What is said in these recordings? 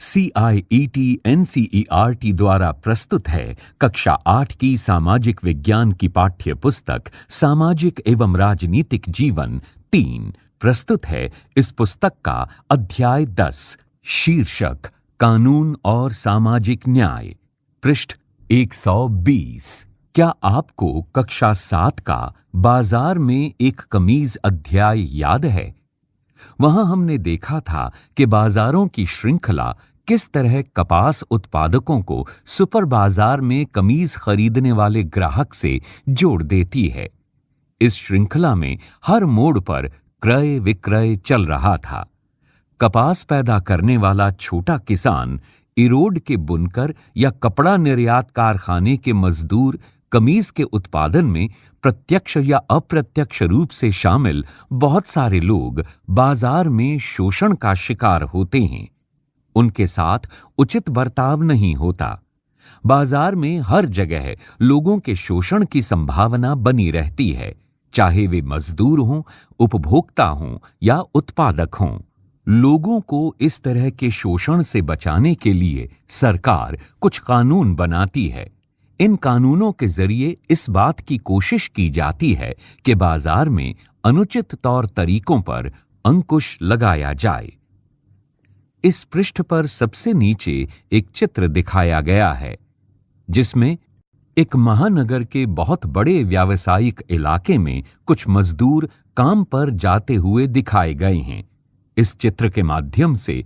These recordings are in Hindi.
CIET NCERT द्वारा प्रस्तुत है कक्षा 8 की सामाजिक विज्ञान की पाठ्य पुस्तक सामाजिक एवं राजनीतिक जीवन 3। प्रस्तुत है इस पुस्तक का अध्याय 10, शीर्षक कानून और सामाजिक न्याय, पृष्ठ 120। क्या आपको कक्षा 7 का बाजार में एक कमीज अध्याय याद है? वहां हमने देखा था कि बाजारों की श्रृंखला किस तरह कपास उत्पादकों को सुपर बाजार में कमीज खरीदने वाले ग्राहक से जोड़ देती है। इस श्रृंखला में हर मोड़ पर क्रय विक्रय चल रहा था। कपास पैदा करने वाला छोटा किसान, इरोड के बुनकर या कपड़ा निर्यात कारखाने के मजदूर कमीज के उत्पादन में प्रत्यक्ष या अप्रत्यक्ष रूप से शामिल बहुत सारे लोग बाजार में शोषण का शिकार होते हैं। उनके साथ उचित बर्ताव नहीं होता। बाजार में हर जगह लोगों के शोषण की संभावना बनी रहती है, चाहे वे मजदूर हों, उपभोक्ता हों या उत्पादक हों। लोगों को इस तरह के शोषण से बचाने के लिए सरकार कुछ कानून बनाती है। इन कानूनों के जरिए इस बात की कोशिश की जाती है कि बाजार में अनुचित तौर तरीकों पर अंकुश लगाया जाए। इस पृष्ठ पर सबसे नीचे एक चित्र दिखाया गया है, जिसमें एक महानगर के बहुत बड़े व्यावसायिक इलाके में कुछ मजदूर काम पर जाते हुए दिखाए गए हैं। इस चित्र के माध्यम से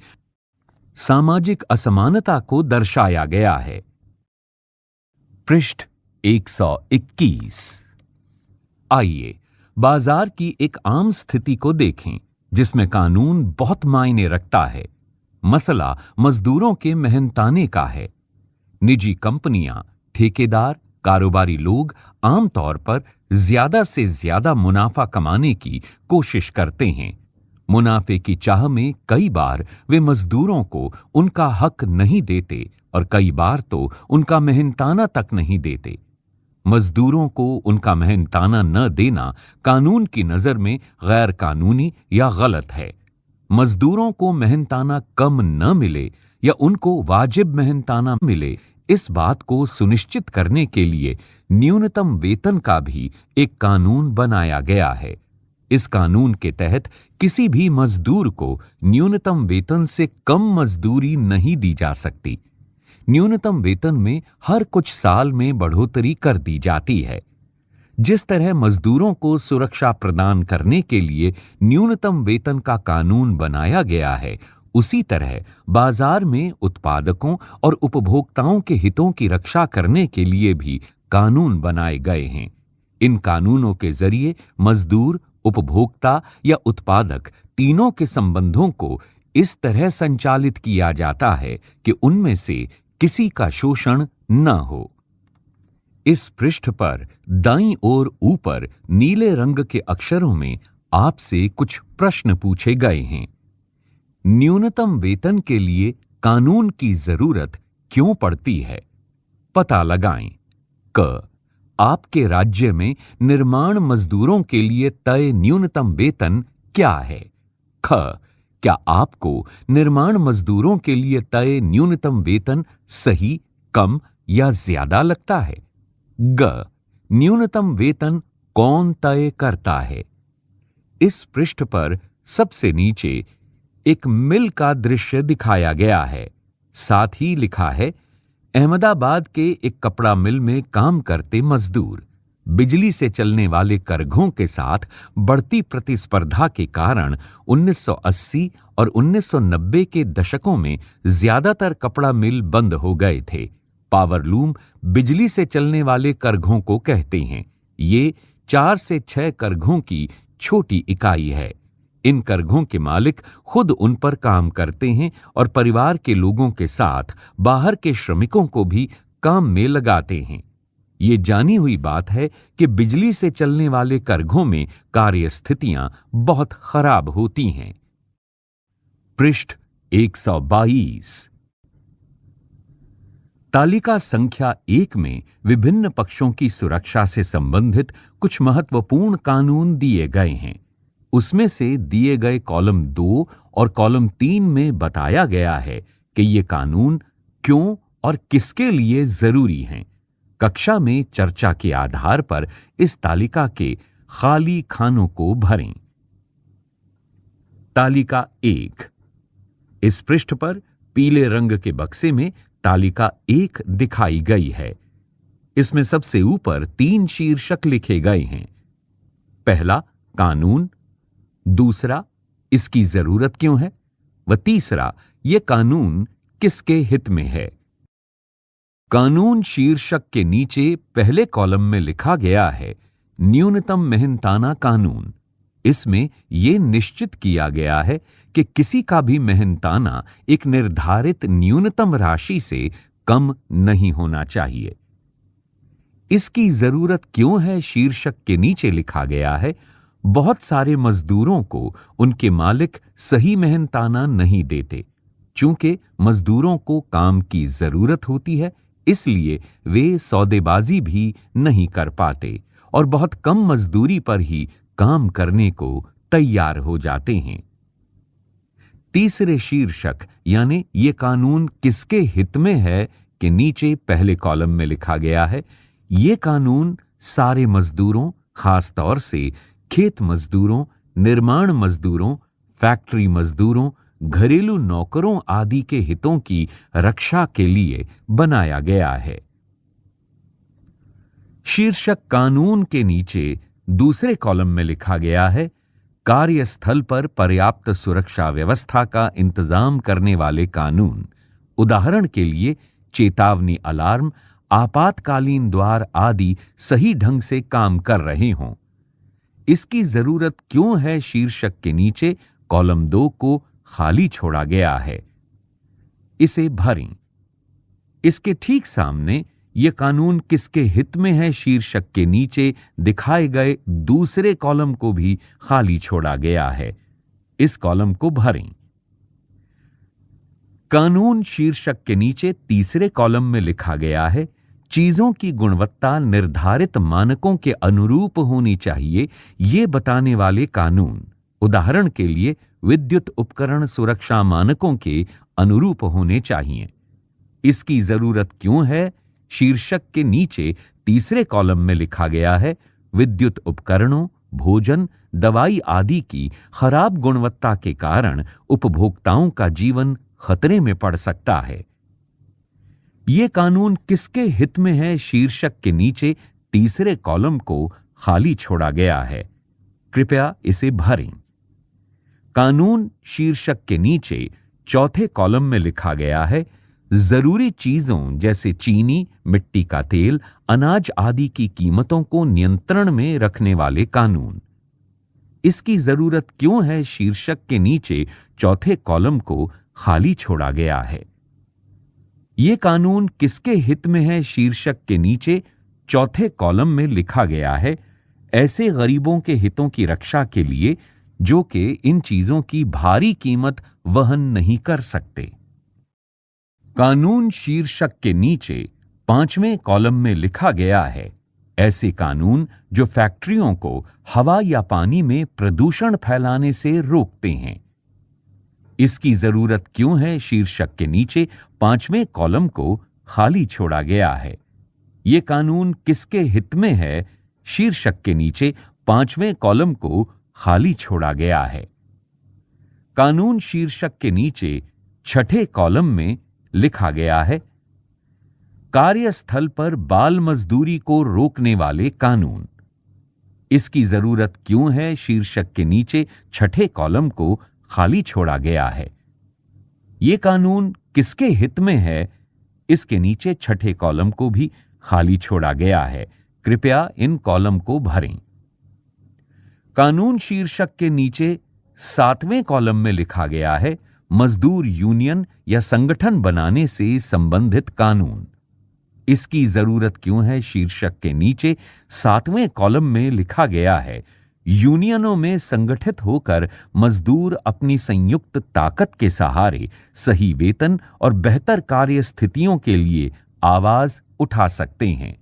सामाजिक असमानता को दर्शाया गया है। पृष्ठ 121। आइए बाजार की एक आम स्थिति को देखें जिसमें कानून बहुत मायने रखता है। मसला मजदूरों के मेहनताने का है। निजी कंपनियां, ठेकेदार, कारोबारी लोग आमतौर पर ज्यादा से ज्यादा मुनाफा कमाने की कोशिश करते हैं। मुनाफे की चाह में कई बार वे मजदूरों को उनका हक नहीं देते और कई बार तो उनका मेहनताना तक नहीं देते। मजदूरों को उनका मेहनताना न देना कानून की नजर में गैर कानूनी या गलत है। मजदूरों को मेहनताना कम न मिले या उनको वाजिब मेहनताना मिले, इस बात को सुनिश्चित करने के लिए न्यूनतम वेतन का भी एक कानून बनाया गया है। इस कानून के तहत किसी भी मजदूर को न्यूनतम वेतन से कम मजदूरी नहीं दी जा सकती। न्यूनतम वेतन में हर कुछ साल में बढ़ोतरी कर दी जाती है। जिस तरह मजदूरों को सुरक्षा प्रदान करने के लिए न्यूनतम वेतन का कानून बनाया गया है, उसी तरह बाजार में उत्पादकों और उपभोक्ताओं के हितों की रक्षा करने के लिए भी कानून बनाए गए हैं। इन कानूनों के जरिए मजदूर, उपभोक्ता या उत्पादक तीनों के संबंधों को इस तरह संचालित किया जाता है कि उनमें से किसी का शोषण न हो। इस पृष्ठ पर दाईं ओर ऊपर नीले रंग के अक्षरों में आपसे कुछ प्रश्न पूछे गए हैं। न्यूनतम वेतन के लिए कानून की जरूरत क्यों पड़ती है? पता लगाएं। क, आपके राज्य में निर्माण मजदूरों के लिए तय न्यूनतम वेतन क्या है? ख, क्या आपको निर्माण मजदूरों के लिए तय न्यूनतम वेतन सही, कम या ज्यादा लगता है? ग, न्यूनतम वेतन कौन तय करता है? इस पृष्ठ पर सबसे नीचे एक मिल का दृश्य दिखाया गया है। साथ ही लिखा है, अहमदाबाद के एक कपड़ा मिल में काम करते मजदूर बिजली से चलने वाले करघों के साथ बढ़ती प्रतिस्पर्धा के कारण 1980 और 1990 के दशकों में ज्यादातर कपड़ा मिल बंद हो गए थे। पावरलूम बिजली से चलने वाले करघों को कहते हैं। ये 4 से 6 करघों की छोटी इकाई है। इन करघों के मालिक खुद उन पर काम करते हैं और परिवार के लोगों के साथ बाहर के श्रमिकों को भी काम में लगाते हैं। ये जानी हुई बात है कि बिजली से चलने वाले करघों में कार्य स्थितियां बहुत खराब होती हैं। पृष्ठ 122। तालिका संख्या 1 में विभिन्न पक्षों की सुरक्षा से संबंधित कुछ महत्वपूर्ण कानून दिए गए हैं। उसमें से दिए गए कॉलम 2 और कॉलम 3 में बताया गया है कि ये कानून क्यों और किसके लिए जरूरी हैं। कक्षा में चर्चा के आधार पर इस तालिका के खाली खानों को भरें। तालिका 1। इस पृष्ठ पर पीले रंग के बक्से में तालिका 1 दिखाई गई है। इसमें सबसे ऊपर 3 शीर्षक लिखे गए हैं। पहला, कानून। दूसरा, इसकी जरूरत क्यों है। व तीसरा, यह कानून किसके हित में है। कानून शीर्षक के नीचे पहले कॉलम में लिखा गया है न्यूनतम मेहनताना कानून। इसमें यह निश्चित किया गया है कि किसी का भी मेहनताना एक निर्धारित न्यूनतम राशि से कम नहीं होना चाहिए। इसकी जरूरत क्यों है शीर्षक के नीचे लिखा गया है बहुत सारे मजदूरों को उनके मालिक सही मेहनताना नहीं देते। चूंकि मजदूरों को काम की जरूरत होती है, इसलिए वे सौदेबाजी भी नहीं कर पाते और बहुत कम मजदूरी पर ही काम करने को तैयार हो जाते हैं। तीसरे शीर्षक यानी ये कानून किसके हित में है के नीचे पहले कॉलम में लिखा गया है ये कानून सारे मजदूरों, खास तौर से खेत मजदूरों, निर्माण मजदूरों, फैक्ट्री मजदूरों, घरेलू नौकरों आदि के हितों की रक्षा के लिए बनाया गया है। शीर्षक कानून के नीचे दूसरे कॉलम में लिखा गया है कार्यस्थल पर पर्याप्त सुरक्षा व्यवस्था का इंतजाम करने वाले कानून। उदाहरण के लिए चेतावनी अलार्म, आपातकालीन द्वार आदि सही ढंग से काम कर रहे हों। इसकी जरूरत क्यों है शीर्षक के नीचे कॉलम 2 को खाली छोड़ा गया है। इसे भरें। इसके ठीक सामने यह कानून किसके हित में है शीर्षक के नीचे दिखाए गए दूसरे कॉलम को भी खाली छोड़ा गया है। इस कॉलम को भरें। कानून शीर्षक के नीचे तीसरे कॉलम में लिखा गया है चीजों की गुणवत्ता निर्धारित मानकों के अनुरूप होनी चाहिए ये बताने वाले कानून। उदाहरण के लिए विद्युत उपकरण सुरक्षा मानकों के अनुरूप होने चाहिए। इसकी जरूरत क्यों है शीर्षक के नीचे तीसरे कॉलम में लिखा गया है विद्युत उपकरणों, भोजन, दवाई आदि की खराब गुणवत्ता के कारण उपभोक्ताओं का जीवन खतरे में पड़ सकता है। यह कानून किसके हित में है शीर्षक के नीचे तीसरे कॉलम को खाली छोड़ा गया है। कृपया इसे भरें। कानून शीर्षक के नीचे चौथे कॉलम में लिखा गया है जरूरी चीजों जैसे चीनी, मिट्टी का तेल, अनाज आदि की कीमतों को नियंत्रण में रखने वाले कानून। इसकी जरूरत क्यों है शीर्षक के नीचे चौथे कॉलम को खाली छोड़ा गया है। यह कानून किसके हित में है शीर्षक के नीचे चौथे कॉलम में लिखा गया है ऐसे गरीबों के हितों की रक्षा के लिए जो कि इन चीजों की भारी कीमत वहन नहीं कर सकते। कानून शीर्षक के नीचे पांचवें कॉलम में लिखा गया है ऐसे कानून जो फैक्ट्रियों को हवा या पानी में प्रदूषण फैलाने से रोकते हैं। इसकी जरूरत क्यों है शीर्षक के नीचे पांचवें कॉलम को खाली छोड़ा गया है। यह कानून किसके हित में है शीर्षक के नीचे पांचवें कॉलम को खाली छोड़ा गया है। कानून शीर्षक के नीचे छठे कॉलम में लिखा गया है कार्यस्थल पर बाल मजदूरी को रोकने वाले कानून। इसकी जरूरत क्यों है शीर्षक के नीचे छठे कॉलम को खाली छोड़ा गया है। यह कानून किसके हित में है इसके नीचे छठे कॉलम को भी खाली छोड़ा गया है। कृपया इन कॉलम को भरें। कानून शीर्षक के नीचे सातवें कॉलम में लिखा गया है मजदूर यूनियन या संगठन बनाने से संबंधित कानून। इसकी जरूरत क्यों है शीर्षक के नीचे सातवें कॉलम में लिखा गया है यूनियनों में संगठित होकर मजदूर अपनी संयुक्त ताकत के सहारे सही वेतन और बेहतर कार्य स्थितियों के लिए आवाज उठा सकते हैं।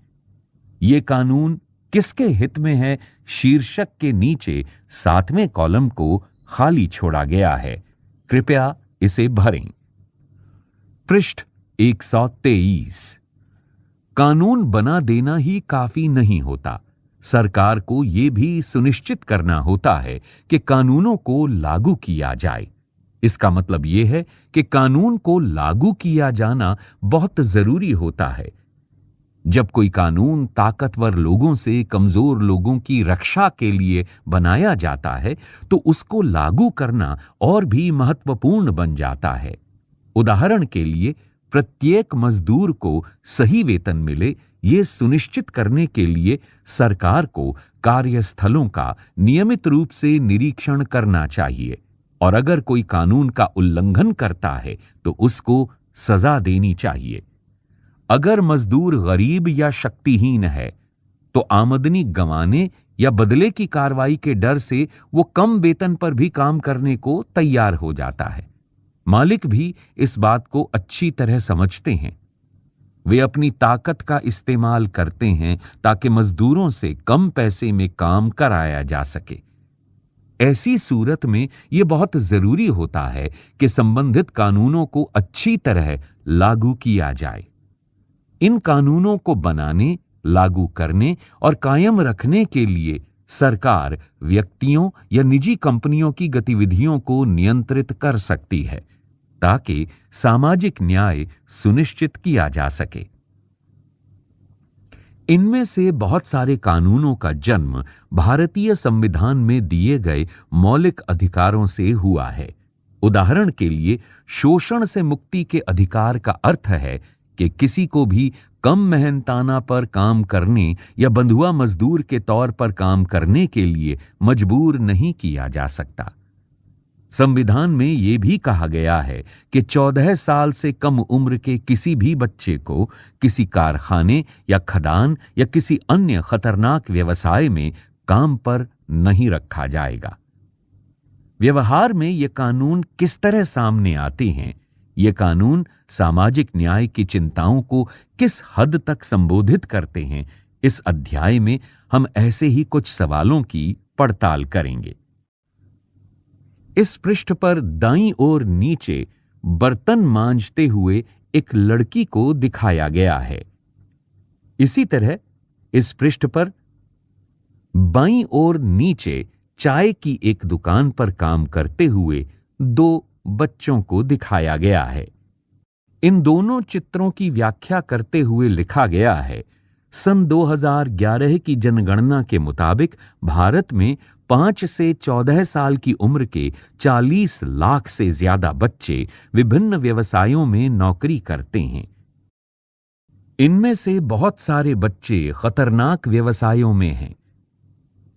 ये कानून किसके हित में है शीर्षक के नीचे सातवें कॉलम को खाली छोड़ा गया है। कृपया इसे भरें। पृष्ठ 123। कानून बना देना ही काफी नहीं होता, सरकार को ये भी सुनिश्चित करना होता है कि कानूनों को लागू किया जाए। इसका मतलब यह है कि कानून को लागू किया जाना बहुत जरूरी होता है। जब कोई कानून ताकतवर लोगों से कमजोर लोगों की रक्षा के लिए बनाया जाता है, तो उसको लागू करना और भी महत्वपूर्ण बन जाता है। उदाहरण के लिए, प्रत्येक मजदूर को सही वेतन मिले, ये सुनिश्चित करने के लिए सरकार को कार्यस्थलों का नियमित रूप से निरीक्षण करना चाहिए, और अगर कोई कानून का उल्लंघन करता है तो उसको सजा देनी चाहिए। अगर मजदूर गरीब या शक्तिहीन है तो आमदनी गंवाने या बदले की कार्रवाई के डर से वो कम वेतन पर भी काम करने को तैयार हो जाता है। मालिक भी इस बात को अच्छी तरह समझते हैं। वे अपनी ताकत का इस्तेमाल करते हैं ताकि मजदूरों से कम पैसे में काम कराया जा सके। ऐसी सूरत में यह बहुत जरूरी होता है कि संबंधित कानूनों को अच्छी तरह लागू किया जाए। इन कानूनों को बनाने, लागू करने और कायम रखने के लिए सरकार व्यक्तियों या निजी कंपनियों की गतिविधियों को नियंत्रित कर सकती है, ताकि सामाजिक न्याय सुनिश्चित किया जा सके। इनमें से बहुत सारे कानूनों का जन्म भारतीय संविधान में दिए गए मौलिक अधिकारों से हुआ है। उदाहरण के लिए, शोषण से मुक्ति के अधिकार का अर्थ है कि किसी को भी कम मेहनताना पर काम करने या बंधुआ मजदूर के तौर पर काम करने के लिए मजबूर नहीं किया जा सकता। संविधान में यह भी कहा गया है कि 14 साल से कम उम्र के किसी भी बच्चे को किसी कारखाने या खदान या किसी अन्य खतरनाक व्यवसाय में काम पर नहीं रखा जाएगा। व्यवहार में ये कानून किस तरह सामने आते हैं, ये कानून सामाजिक न्याय की चिंताओं को किस हद तक संबोधित करते हैं, इस अध्याय में हम ऐसे ही कुछ सवालों की पड़ताल करेंगे। इस पृष्ठ पर दाईं ओर नीचे बर्तन मांजते हुए एक लड़की को दिखाया गया है। इसी तरह इस पृष्ठ पर बाईं ओर नीचे चाय की एक दुकान पर काम करते हुए 2 बच्चों को दिखाया गया है। इन दोनों चित्रों की व्याख्या करते हुए लिखा गया है, सन 2011 की जनगणना के मुताबिक भारत में 5 से 14 साल की उम्र के 40 लाख से ज्यादा बच्चे विभिन्न व्यवसायों में नौकरी करते हैं। इनमें से बहुत सारे बच्चे खतरनाक व्यवसायों में हैं।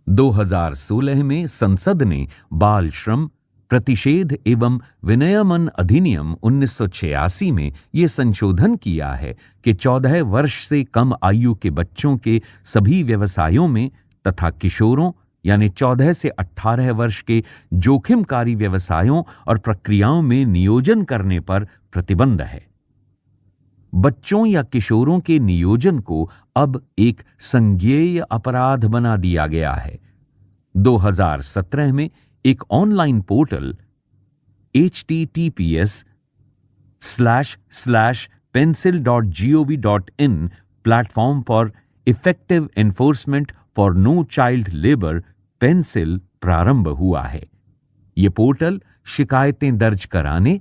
2016 में संसद ने बाल श्रम प्रतिषेध एवं विनियमन अधिनियम 1986 में यह संशोधन किया है कि 14 वर्ष से कम आयु के बच्चों के सभी व्यवसायों में तथा किशोरों यानी 14 से 18 वर्ष के जोखिमकारी व्यवसायों और प्रक्रियाओं में नियोजन करने पर प्रतिबंध है। बच्चों या किशोरों के नियोजन को अब एक संज्ञेय अपराध बना दिया गया है। 2017 में एक online portal https://pencil.gov.in platform for effective enforcement for no child labour pencil प्रारंभ हुआ है। यह पोर्टल शिकायतें दर्ज कराने,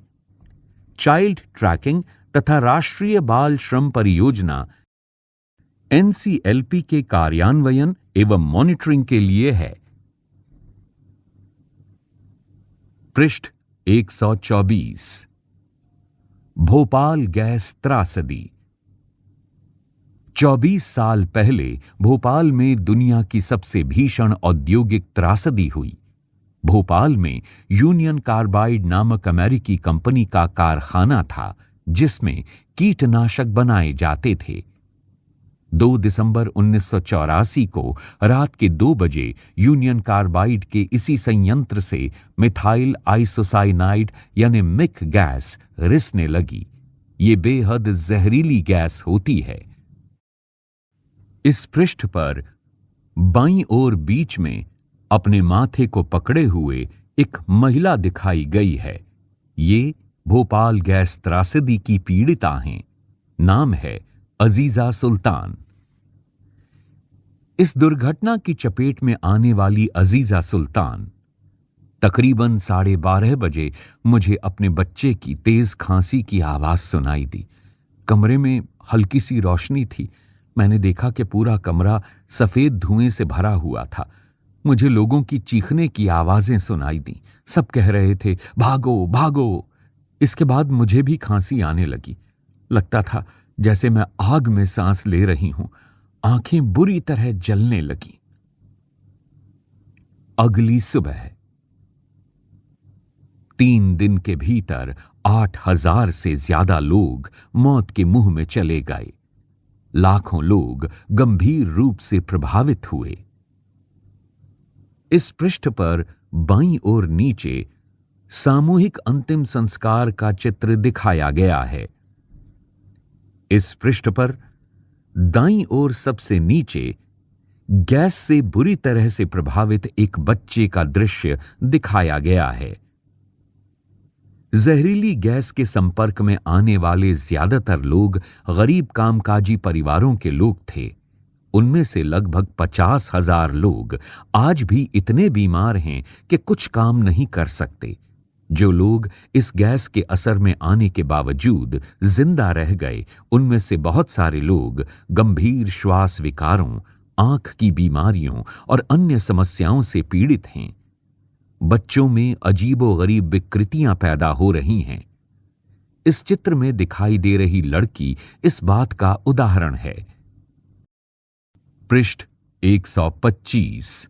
चाइल्ड ट्रैकिंग तथा राष्ट्रीय बाल श्रम परियोजना NCLP के कार्यान्वयन एवं मॉनिटरिंग के लिए है। पृष्ठ 124। भोपाल गैस त्रासदी। 24 साल पहले भोपाल में दुनिया की सबसे भीषण औद्योगिक त्रासदी हुई। भोपाल में यूनियन कार्बाइड नामक अमेरिकी कंपनी का कारखाना था जिसमें कीटनाशक बनाए जाते थे। 2 दिसंबर 1984 को रात के 2 बजे यूनियन कार्बाइड के इसी संयंत्र से मिथाइल आइसोसाइनाइड यानी मिक गैस रिसने लगी। ये बेहद जहरीली गैस होती है। इस पृष्ठ पर बाईं ओर बीच में अपने माथे को पकड़े हुए एक महिला दिखाई गई है। ये भोपाल गैस त्रासदी की पीड़िता हैं। नाम है अजीजा सुल्तान। इस दुर्घटना की चपेट में आने वाली अजीजा सुल्तान तकरीबन 12:30 बजे मुझे अपने बच्चे की तेज खांसी की आवाज सुनाई दी। कमरे में हल्की सी रोशनी थी। मैंने देखा कि पूरा कमरा सफेद धुएं से भरा हुआ था। मुझे लोगों की चीखने की आवाजें सुनाई दी। सब कह रहे थे, भागो भागो। इसके बाद मुझे भी खांसी आने लगी। लगता था जैसे मैं आग में सांस ले रही हूं। आंखें बुरी तरह जलने लगी। अगली सुबह 3 दिन के भीतर 8,000 से ज्यादा लोग मौत के मुंह में चले गए। लाखों लोग गंभीर रूप से प्रभावित हुए। इस पृष्ठ पर बाईं ओर नीचे सामूहिक अंतिम संस्कार का चित्र दिखाया गया है। इस पृष्ठ पर दाईं ओर सबसे नीचे गैस से बुरी तरह से प्रभावित एक बच्चे का दृश्य दिखाया गया है। जहरीली गैस के संपर्क में आने वाले ज्यादातर लोग गरीब कामकाजी परिवारों के लोग थे। उनमें से लगभग 50,000 लोग आज भी इतने बीमार हैं कि कुछ काम नहीं कर सकते। जो लोग इस गैस के असर में आने के बावजूद जिंदा रह गए, उनमें से बहुत सारे लोग गंभीर श्वास विकारों, आंख की बीमारियों और अन्य समस्याओं से पीड़ित हैं। बच्चों में अजीबोगरीब विकृतियां पैदा हो रही हैं। इस चित्र में दिखाई दे रही लड़की इस बात का उदाहरण है। पृष्ठ 125।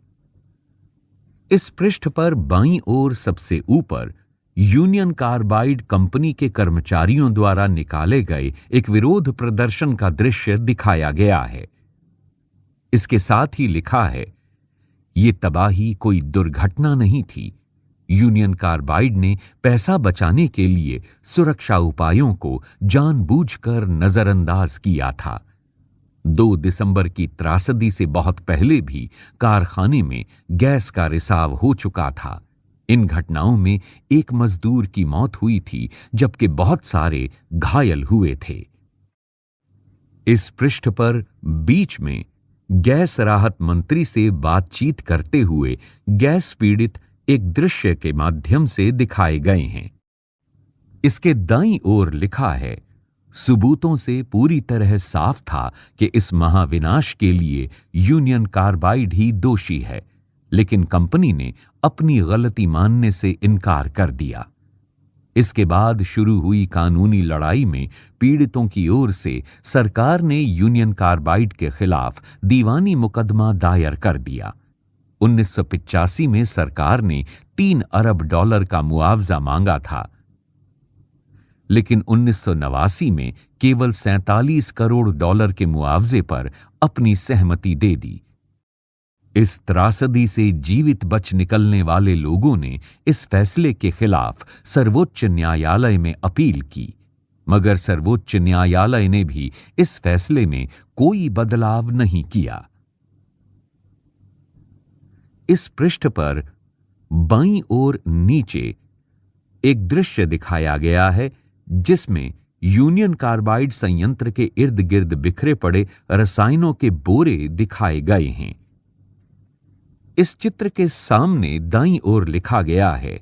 इस पृष्ठ पर बाईं ओर सबसे ऊपर यूनियन कार्बाइड कंपनी के कर्मचारियों द्वारा निकाले गए एक विरोध प्रदर्शन का दृश्य दिखाया गया है। इसके साथ ही लिखा है, ये तबाही कोई दुर्घटना नहीं थी। यूनियन कार्बाइड ने पैसा बचाने के लिए सुरक्षा उपायों को जानबूझकर नजरअंदाज किया था। 2 दिसंबर की त्रासदी से बहुत पहले भी कारखाने में गैस का रिसाव हो चुका था। इन घटनाओं में एक मजदूर की मौत हुई थी, जबकि बहुत सारे घायल हुए थे। इस पृष्ठ पर बीच में गैस राहत मंत्री से बातचीत करते हुए गैस पीड़ित एक दृश्य के माध्यम से दिखाए गए हैं। इसके दाईं ओर लिखा है, सबूतों से पूरी तरह साफ था कि इस महाविनाश के लिए यूनियन कार्बाइड ही दोषी है, लेकिन कंपनी ने अपनी गलती मानने से इनकार कर दिया। इसके बाद शुरू हुई कानूनी लड़ाई में पीड़ितों की ओर से सरकार ने यूनियन कार्बाइड के खिलाफ दीवानी मुकदमा दायर कर दिया। 1985 में सरकार ने $3 अरब का मुआवजा मांगा था, लेकिन 1989 में केवल $47 करोड़ के मुआवजे पर अपनी सहमति दे दी। इस त्रासदी से जीवित बच निकलने वाले लोगों ने इस फैसले के खिलाफ सर्वोच्च न्यायालय में अपील की, मगर सर्वोच्च न्यायालय ने भी इस फैसले में कोई बदलाव नहीं किया। इस पृष्ठ पर बाईं ओर नीचे एक दृश्य दिखाया गया है, जिसमें यूनियन कार्बाइड संयंत्र के इर्द गिर्द बिखरे पड़े रसायनों के बोरे दिखाए गए हैं। इस चित्र के सामने दाईं ओर लिखा गया है,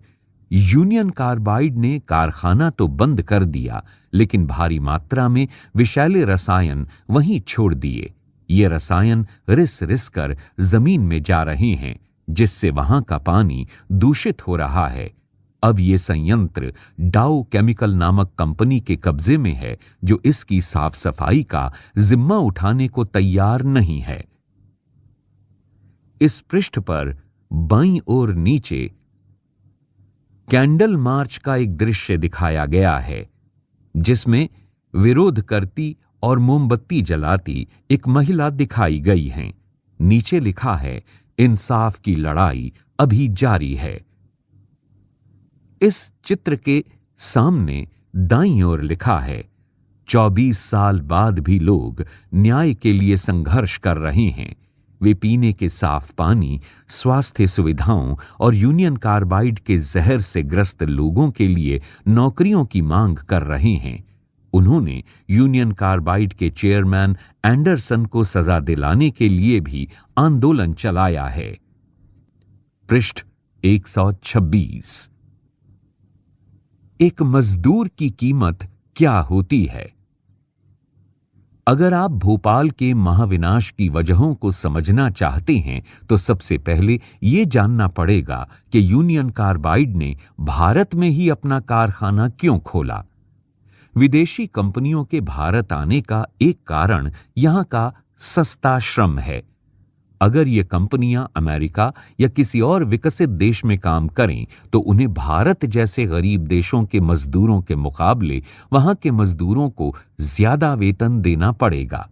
यूनियन कार्बाइड ने कारखाना तो बंद कर दिया, लेकिन भारी मात्रा में विषैले रसायन वहीं छोड़ दिए। ये रसायन रिस रिस कर जमीन में जा रहे हैं, जिससे वहां का पानी दूषित हो रहा है। अब ये संयंत्र डाउ केमिकल नामक कंपनी के कब्जे में है, जो इसकी साफ सफाई का जिम्मा उठाने को तैयार नहीं है। इस पृष्ठ पर बाईं ओर नीचे कैंडल मार्च का एक दृश्य दिखाया गया है, जिसमें विरोध करती और मोमबत्ती जलाती एक महिला दिखाई गई हैं। नीचे लिखा है, इंसाफ की लड़ाई अभी जारी है। इस चित्र के सामने दाईं ओर लिखा है, 24 साल बाद भी लोग न्याय के लिए संघर्ष कर रहे हैं। वे पीने के साफ पानी, स्वास्थ्य सुविधाओं और यूनियन कार्बाइड के जहर से ग्रस्त लोगों के लिए नौकरियों की मांग कर रहे हैं। उन्होंने यूनियन कार्बाइड के चेयरमैन एंडरसन को सजा दिलाने के लिए भी आंदोलन चलाया है। पृष्ठ 126। एक मजदूर की कीमत क्या होती है? अगर आप भोपाल के महाविनाश की वजहों को समझना चाहते हैं तो सबसे पहले यह जानना पड़ेगा कि यूनियन कार्बाइड ने भारत में ही अपना कारखाना क्यों खोला। विदेशी कंपनियों के भारत आने का एक कारण यहां का सस्ता श्रम है। अगर ये कंपनियां अमेरिका या किसी और विकसित देश में काम करें तो उन्हें भारत जैसे गरीब देशों के मजदूरों के मुकाबले वहां के मजदूरों को ज्यादा वेतन देना पड़ेगा।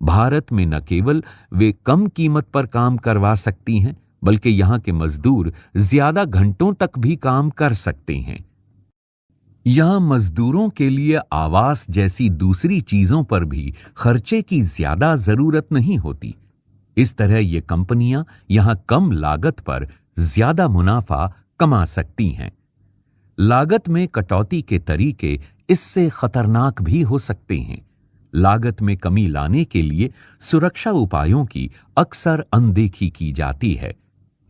भारत में न केवल वे कम कीमत पर काम करवा सकती हैं, बल्कि यहां के मजदूर ज्यादा घंटों तक भी काम कर सकते हैं। यहां मजदूरों के लिए आवास जैसी दूसरी चीजों पर भी खर्चे की ज्यादा जरूरत नहीं होती। इस तरह ये कंपनियां यहां कम लागत पर ज्यादा मुनाफा कमा सकती हैं। लागत में कटौती के तरीके इससे खतरनाक भी हो सकते हैं। लागत में कमी लाने के लिए सुरक्षा उपायों की अक्सर अनदेखी की जाती है।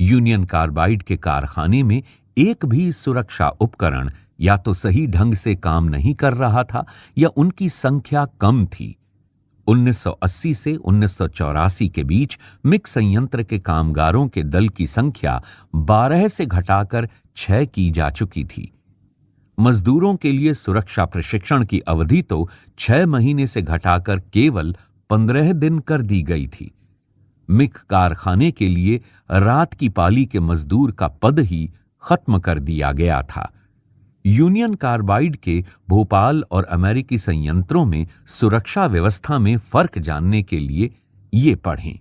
यूनियन कार्बाइड के कारखाने में एक भी सुरक्षा उपकरण या तो सही ढंग से काम नहीं कर रहा था या उनकी संख्या कम थी। 1980 से 1984 के बीच मिग संयंत्र के कामगारों के दल की संख्या 12 से घटाकर 6 की जा चुकी थी। मजदूरों के लिए सुरक्षा प्रशिक्षण की अवधि तो 6 महीने से घटाकर केवल 15 दिन कर दी गई थी। मिग कारखाने के लिए रात की पाली के मजदूर का पद ही खत्म कर दिया गया था। यूनियन कार्बाइड के भोपाल और अमेरिकी संयंत्रों में सुरक्षा व्यवस्था में फर्क जानने के लिए ये पढ़ें।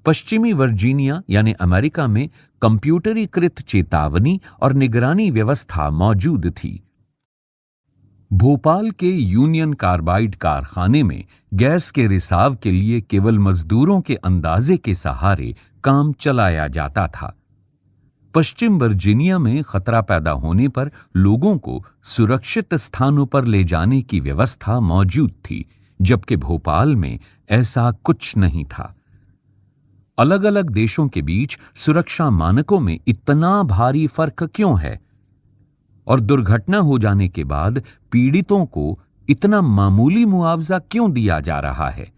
पश्चिमी वर्जीनिया यानी अमेरिका में कंप्यूटरीकृत चेतावनी और निगरानी व्यवस्था मौजूद थी। भोपाल के यूनियन कार्बाइड कारखाने में गैस के रिसाव के लिए केवल मजदूरों के अंदाजे के सहारे काम चलाया जाता था। पश्चिम वर्जीनिया में खतरा पैदा होने पर लोगों को सुरक्षित स्थानों पर ले जाने की व्यवस्था मौजूद थी, जबकि भोपाल में ऐसा कुछ नहीं था। अलग अलग देशों के बीच सुरक्षा मानकों में इतना भारी फर्क क्यों है? और दुर्घटना हो जाने के बाद पीड़ितों को इतना मामूली मुआवजा क्यों दिया जा रहा है?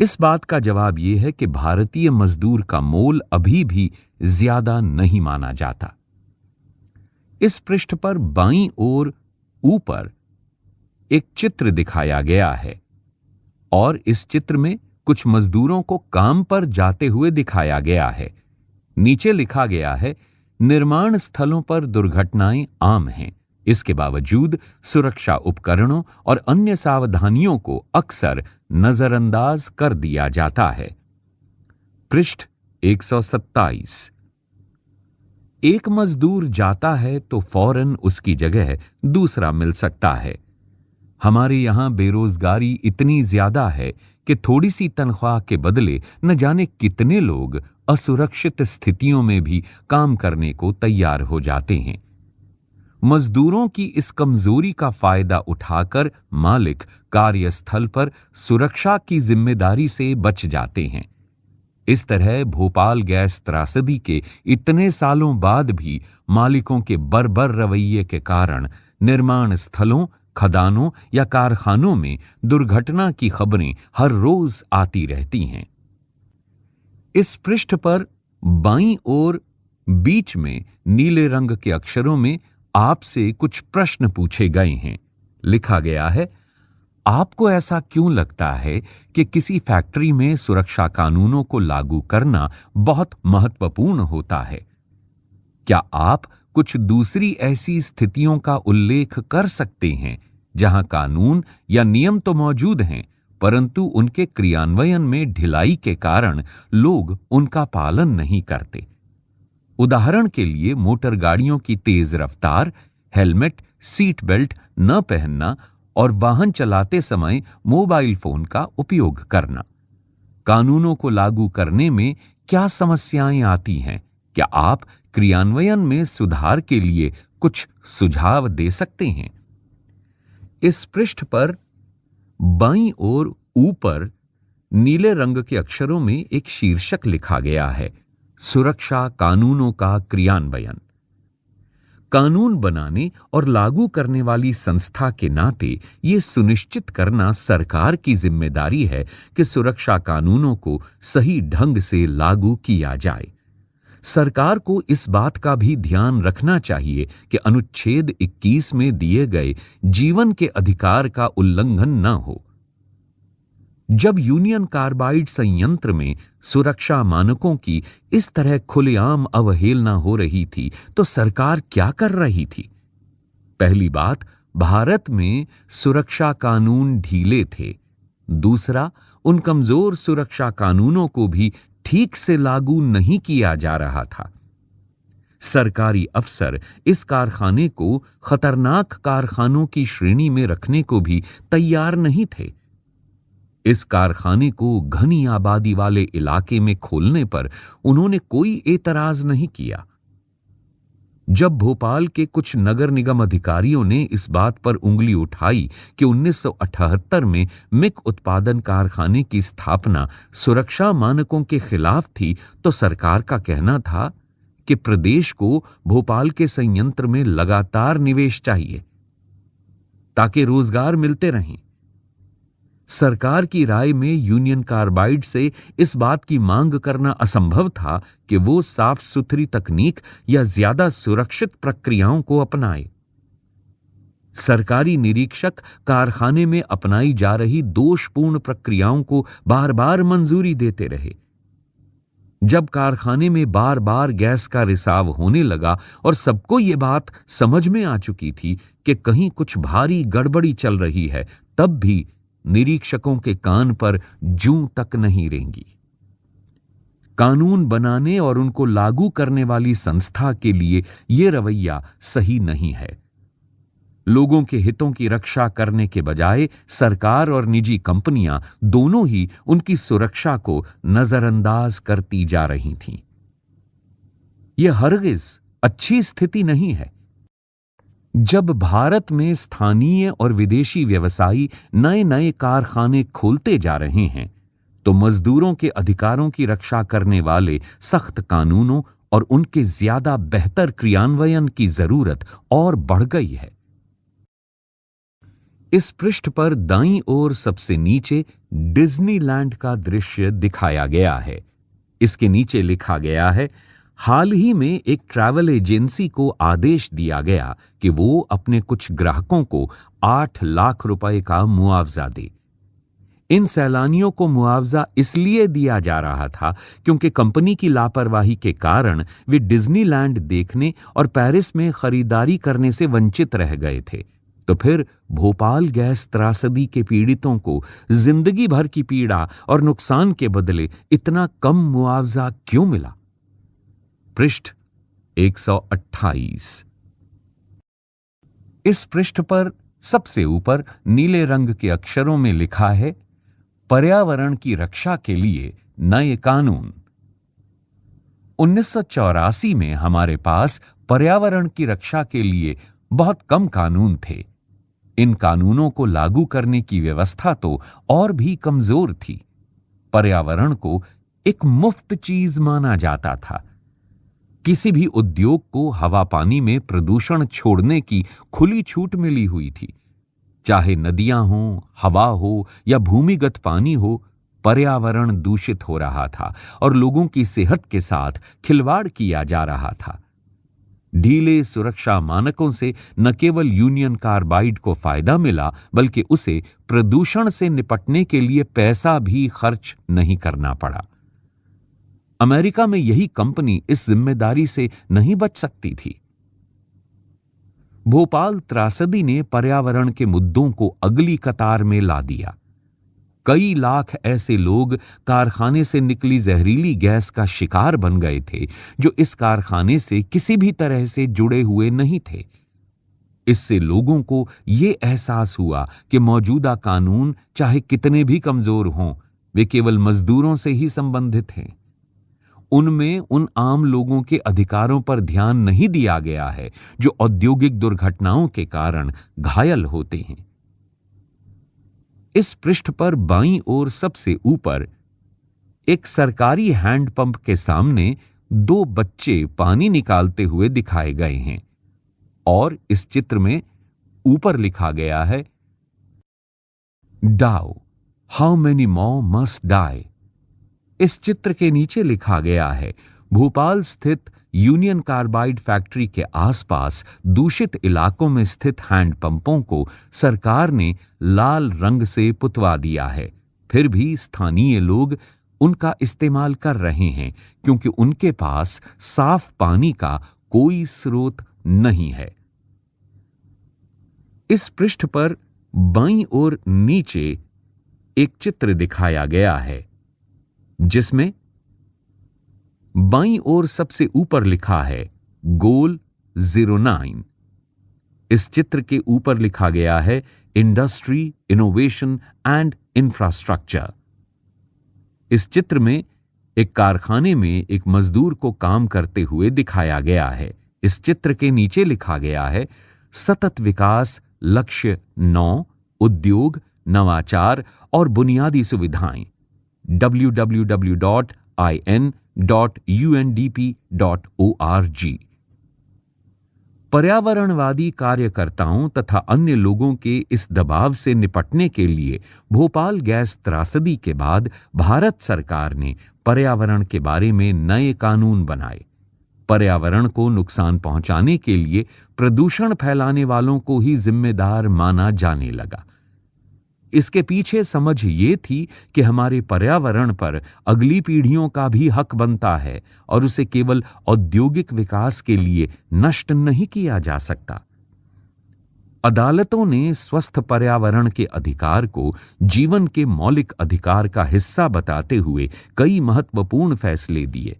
इस बात का जवाब यह है कि भारतीय मजदूर का मोल अभी भी ज्यादा नहीं माना जाता। इस पृष्ठ पर बाईं ओर ऊपर एक चित्र दिखाया गया है और इस चित्र में कुछ मजदूरों को काम पर जाते हुए दिखाया गया है। नीचे लिखा गया है, निर्माण स्थलों पर दुर्घटनाएं आम हैं। इसके बावजूद सुरक्षा उपकरणों और अन्य सावधानियों को अक्सर नजरअंदाज कर दिया जाता है। पृष्ठ 127। एक मजदूर जाता है तो फौरन उसकी जगह दूसरा मिल सकता है। हमारे यहां बेरोजगारी इतनी ज्यादा है कि थोड़ी सी तनख्वाह के बदले न जाने कितने लोग असुरक्षित स्थितियों में भी काम करने को तैयार हो जाते हैं। मजदूरों की इस कमजोरी का फायदा उठाकर मालिक कार्यस्थल पर सुरक्षा की जिम्मेदारी से बच जाते हैं। इस तरह भोपाल गैस त्रासदी के इतने सालों बाद भी मालिकों के बर्बर रवैये के कारण निर्माण स्थलों, खदानों या कारखानों में दुर्घटना की खबरें हर रोज आती रहती हैं। इस पृष्ठ पर बाईं ओर बीच में नीले रंग के अक्षरों में आपसे कुछ प्रश्न पूछे गए हैं। लिखा गया है, आपको ऐसा क्यों लगता है कि किसी फैक्ट्री में सुरक्षा कानूनों को लागू करना बहुत महत्वपूर्ण होता है? क्या आप कुछ दूसरी ऐसी स्थितियों का उल्लेख कर सकते हैं जहां कानून या नियम तो मौजूद हैं, परंतु उनके क्रियान्वयन में ढिलाई के कारण लोग उनका पालन नहीं करते? उदाहरण के लिए मोटर गाड़ियों की तेज रफ्तार, हेलमेट, सीट बेल्ट न पहनना और वाहन चलाते समय मोबाइल फोन का उपयोग करना। कानूनों को लागू करने में क्या समस्याएं आती हैं? क्या आप क्रियान्वयन में सुधार के लिए कुछ सुझाव दे सकते हैं? इस पृष्ठ पर बाईं ओर ऊपर नीले रंग के अक्षरों में एक शीर्षक लिखा गया है, सुरक्षा कानूनों का क्रियान्वयन। कानून बनाने और लागू करने वाली संस्था के नाते ये सुनिश्चित करना सरकार की जिम्मेदारी है कि सुरक्षा कानूनों को सही ढंग से लागू किया जाए। सरकार को इस बात का भी ध्यान रखना चाहिए कि अनुच्छेद 21 में दिए गए जीवन के अधिकार का उल्लंघन न हो। जब यूनियन कार्बाइड संयंत्र में सुरक्षा मानकों की इस तरह खुलेआम अवहेलना हो रही थी तो सरकार क्या कर रही थी? पहली बात, भारत में सुरक्षा कानून ढीले थे। दूसरा, उन कमजोर सुरक्षा कानूनों को भी ठीक से लागू नहीं किया जा रहा था। सरकारी अफसर इस कारखाने को खतरनाक कारखानों की श्रेणी में रखने को भी तैयार नहीं थे। इस कारखाने को घनी आबादी वाले इलाके में खोलने पर उन्होंने कोई एतराज नहीं किया। जब भोपाल के कुछ नगर निगम अधिकारियों ने इस बात पर उंगली उठाई कि 1978 में मिक उत्पादन कारखाने की स्थापना सुरक्षा मानकों के खिलाफ थी, तो सरकार का कहना था कि प्रदेश को भोपाल के संयंत्र में लगातार निवेश चाहिए ताकि रोजगार मिलते रहें। सरकार की राय में यूनियन कार्बाइड से इस बात की मांग करना असंभव था कि वो साफ सुथरी तकनीक या ज्यादा सुरक्षित प्रक्रियाओं को अपनाए। सरकारी निरीक्षक कारखाने में अपनाई जा रही दोषपूर्ण प्रक्रियाओं को बार बार मंजूरी देते रहे। जब कारखाने में बार बार गैस का रिसाव होने लगा और सबको ये बात समझ में आ चुकी थी कि कहीं कुछ भारी गड़बड़ी चल रही है, तब भी निरीक्षकों के कान पर जूं तक नहीं रेंगी। कानून बनाने और उनको लागू करने वाली संस्था के लिए यह रवैया सही नहीं है। लोगों के हितों की रक्षा करने के बजाय सरकार और निजी कंपनियां दोनों ही उनकी सुरक्षा को नजरअंदाज करती जा रही थीं। यह हरगिज अच्छी स्थिति नहीं है। जब भारत में स्थानीय और विदेशी व्यवसायी नए नए कारखाने खोलते जा रहे हैं, तो मजदूरों के अधिकारों की रक्षा करने वाले सख्त कानूनों और उनके ज्यादा बेहतर क्रियान्वयन की जरूरत और बढ़ गई है। इस पृष्ठ पर दाईं ओर सबसे नीचे डिज्नीलैंड का दृश्य दिखाया गया है। इसके नीचे लिखा गया है, हाल ही में एक ट्रैवल एजेंसी को आदेश दिया गया कि वो अपने कुछ ग्राहकों को 8 लाख रुपए का मुआवजा दे। इन सैलानियों को मुआवजा इसलिए दिया जा रहा था क्योंकि कंपनी की लापरवाही के कारण वे डिज्नीलैंड देखने और पेरिस में खरीदारी करने से वंचित रह गए थे। तो फिर भोपाल गैस त्रासदी के पीड़ितों को जिंदगी भर की पीड़ा और नुकसान के बदले इतना कम मुआवजा क्यों मिला? पृष्ठ 128। इस पृष्ठ पर सबसे ऊपर नीले रंग के अक्षरों में लिखा है, पर्यावरण की रक्षा के लिए नए कानून। 1984 में हमारे पास पर्यावरण की रक्षा के लिए बहुत कम कानून थे। इन कानूनों को लागू करने की व्यवस्था तो और भी कमजोर थी। पर्यावरण को एक मुफ्त चीज माना जाता था। किसी भी उद्योग को हवा पानी में प्रदूषण छोड़ने की खुली छूट मिली हुई थी। चाहे नदियां हों, हवा हो या भूमिगत पानी हो, पर्यावरण दूषित हो रहा था और लोगों की सेहत के साथ खिलवाड़ किया जा रहा था। ढीले सुरक्षा मानकों से न केवल यूनियन कार्बाइड को फायदा मिला, बल्कि उसे प्रदूषण से निपटने के लिए पैसा भी खर्च नहीं करना पड़ा। अमेरिका में यही कंपनी इस जिम्मेदारी से नहीं बच सकती थी। भोपाल त्रासदी ने पर्यावरण के मुद्दों को अगली कतार में ला दिया। कई लाख ऐसे लोग कारखाने से निकली जहरीली गैस का शिकार बन गए थे जो इस कारखाने से किसी भी तरह से जुड़े हुए नहीं थे। इससे लोगों को ये एहसास हुआ कि मौजूदा कानून चाहे कितने भी कमजोर हों, वे केवल मजदूरों से ही संबंधित हैं। उनमें उन आम लोगों के अधिकारों पर ध्यान नहीं दिया गया है जो औद्योगिक दुर्घटनाओं के कारण घायल होते हैं। इस पृष्ठ पर बाईं ओर सबसे ऊपर एक सरकारी हैंडपंप के सामने 2 बच्चे पानी निकालते हुए दिखाए गए हैं और इस चित्र में ऊपर लिखा गया है, Dow, how many more must die. इस चित्र के नीचे लिखा गया है, भोपाल स्थित यूनियन कार्बाइड फैक्ट्री के आसपास दूषित इलाकों में स्थित हैंडपंपों को सरकार ने लाल रंग से पुतवा दिया है, फिर भी स्थानीय लोग उनका इस्तेमाल कर रहे हैं क्योंकि उनके पास साफ पानी का कोई स्रोत नहीं है। इस पृष्ठ पर बाईं ओर नीचे एक चित्र दिखाया गया है जिसमें बाईं ओर सबसे ऊपर लिखा है गोल 09। इस चित्र के ऊपर लिखा गया है इंडस्ट्री, इनोवेशन एंड इंफ्रास्ट्रक्चर। इस चित्र में एक कारखाने में एक मजदूर को काम करते हुए दिखाया गया है। इस चित्र के नीचे लिखा गया है सतत विकास लक्ष्य 9, उद्योग, नवाचार और बुनियादी सुविधाएं, www.in.undp.org। पर्यावरणवादी कार्यकर्ताओं तथा अन्य लोगों के इस दबाव से निपटने के लिए भोपाल गैस त्रासदी के बाद भारत सरकार ने पर्यावरण के बारे में नए कानून बनाए। पर्यावरण को नुकसान पहुंचाने के लिए प्रदूषण फैलाने वालों को ही जिम्मेदार माना जाने लगा। इसके पीछे समझ ये थी कि हमारे पर्यावरण पर अगली पीढ़ियों का भी हक बनता है और उसे केवल औद्योगिक विकास के लिए नष्ट नहीं किया जा सकता। अदालतों ने स्वस्थ पर्यावरण के अधिकार को जीवन के मौलिक अधिकार का हिस्सा बताते हुए कई महत्वपूर्ण फैसले दिए।